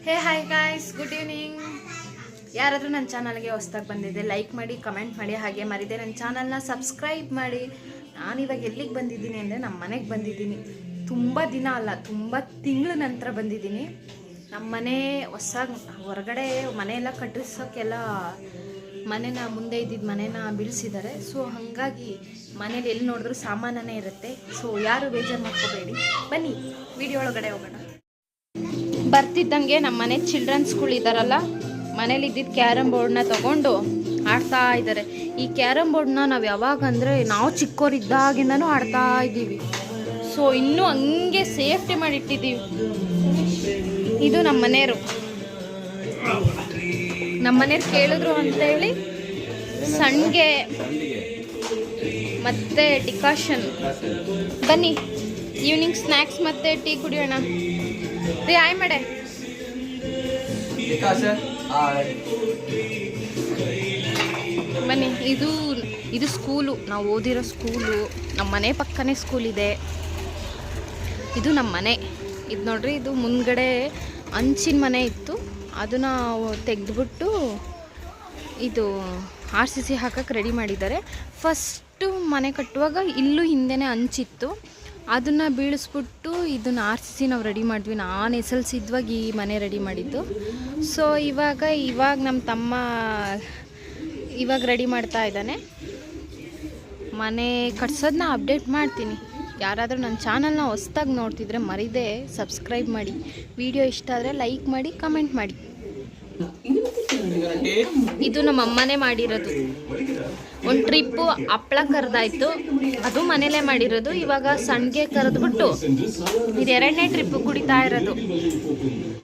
ಹೇ hi guys, good evening. ಯಾರಾದರೂ ನನ್ನ ಚಾನಲ್ಗೆ ಹೊಸ್ದಾಗಿ ಬಂದಿದ್ದೆ ಲೈಕ್ ಮಾಡಿ, ಕಮೆಂಟ್ ಮಾಡಿ, ಹಾಗೆ ಮರಿದೆ ನನ್ನ ಚಾನಲ್ನ ಸಬ್ಸ್ಕ್ರೈಬ್ ಮಾಡಿ. ನಾನಿವಾಗ ಎಲ್ಲಿಗೆ ಬಂದಿದ್ದೀನಿ ಅಂದರೆ ನಮ್ಮ ಮನೆಗೆ ಬಂದಿದ್ದೀನಿ. ತುಂಬ ದಿನ ಅಲ್ಲ, ತುಂಬ ತಿಂಗಳ ನಂತರ ಬಂದಿದ್ದೀನಿ. ನಮ್ಮ ಮನೆ ಹೊರಗಡೆ ಮನೆಯೆಲ್ಲ ಕಟ್ಟಿಸೋಕ್ಕೆಲ್ಲ ಮನೆನ ಮುಂದೆ ಇದ್ದಿದ್ದು ಮನೆನ ಬೀಳಿಸಿದ್ದಾರೆ. ಸೊ ಹಾಗಾಗಿ ಮನೇಲಿ ಎಲ್ಲಿ ನೋಡಿದ್ರು ಸಾಮಾನೇ ಇರುತ್ತೆ. ಸೊ ಯಾರು ಬೇಜಾರು ಮಾಡ್ಕೋಬೇಡಿ, ಬನ್ನಿ ವಿಡಿಯೋ ಒಳಗಡೆ ಹೋಗೋಣ. ಬರ್ತಿದ್ದಂಗೆ ನಮ್ಮ ಮನೆ ಚಿಲ್ಡ್ರನ್ಸ್ಗಳಿದ್ದಾರಲ್ಲ, ಮನೇಲಿ ಇದ್ದಿದ್ದು ಕ್ಯಾರಮ್ ಬೋರ್ಡ್ನ ತೊಗೊಂಡು ಆಡ್ತಾ ಇದ್ದಾರೆ. ಈ ಕ್ಯಾರಮ್ ಬೋರ್ಡ್ನ ನಾವು ಯಾವಾಗ ಅಂದರೆ ನಾವು ಚಿಕ್ಕವರಿದ್ದಾಗಿಂದನೂ ಆಡ್ತಾ ಇದ್ದೀವಿ. ಸೊ ಇನ್ನೂ ಹಂಗೆ ಸೇಫ್ಟಿ ಮಾಡಿಟ್ಟಿದ್ದೀವಿ. ಇದು ನಮ್ಮ ಮನೆಯವರು ಕೇಳಿದ್ರು ಅಂತೇಳಿ ಸಣ್ಣಗೆ ಮತ್ತು ಡಿಕಾಷನ್. ಬನ್ನಿ ಈವ್ನಿಂಗ್ ಸ್ನ್ಯಾಕ್ಸ್ ಮತ್ತು ಟೀ ಕುಡಿಯೋಣ. ರೀ ಆಯ್ ಮಾಡೆ. ಬನ್ನಿ, ಇದು ಸ್ಕೂಲು, ನಾವು ಓದಿರೋ ಸ್ಕೂಲು. ನಮ್ಮ ಮನೆ ಪಕ್ಕನೇ ಸ್ಕೂಲ್ ಇದೆ. ಇದು ನಮ್ಮ ಮನೆ. ಇದು ನೋಡ್ರಿ, ಇದು ಮುಂದ್ಗಡೆ ಹಂಚಿನ ಮನೆ ಇತ್ತು, ಅದನ್ನು ತೆಗೆದ್ಬಿಟ್ಟು ಇದು RCC ಹಾಕಕ್ಕೆ ರೆಡಿ ಮಾಡಿದ್ದಾರೆ. ಫಸ್ಟು ಮನೆ ಕಟ್ಟುವಾಗ ಇಲ್ಲೂ ಹಿಂದೆನೇ ಹಂಚಿತ್ತು, ಅದನ್ನು ಬೀಳಿಸ್ಬಿಟ್ಟು ಇದನ್ನು RCC ನಾವು ರೆಡಿ ಮಾಡಿದ್ವಿ. ನಾನು SLC ಇದ್ವಾಗ ಈ ಮನೆ ರೆಡಿ ಮಾಡಿದ್ದು. ಸೊ ಇವಾಗ ನಮ್ಮ ತಮ್ಮ ಇವಾಗ ರೆಡಿ ಮಾಡ್ತಾ ಇದ್ದಾನೆ. ಮನೆ ಕಟ್ಸೋದನ್ನ ಅಪ್ಡೇಟ್ ಮಾಡ್ತೀನಿ. ಯಾರಾದರೂ ನನ್ನ ಚಾನಲ್ನ ಹೊಸ್ದಾಗಿ ನೋಡ್ತಿದ್ರೆ ಮರಿದೆ ಸಬ್ಸ್ಕ್ರೈಬ್ ಮಾಡಿ. ವಿಡಿಯೋ ಇಷ್ಟ ಆದರೆ ಲೈಕ್ ಮಾಡಿ, ಕಮೆಂಟ್ ಮಾಡಿ. ಇದು ನಮ್ಮ ಅಮ್ಮನೇ ಮಾಡಿರೋದು. ಒಂದು ಟ್ರಿಪ್ಪು ಹಪ್ಪಳ ಕರೆದಾಯ್ತು, ಅದು ಮನೇಲೇ ಮಾಡಿರೋದು. ಇವಾಗ ಸಣ್ಣಗೆ ಕರೆದ್ಬಿಟ್ಟು ಇದು 2ನೇ ಟ್ರಿಪ್ಪು ಕುಡಿತಾ ಇರೋದು.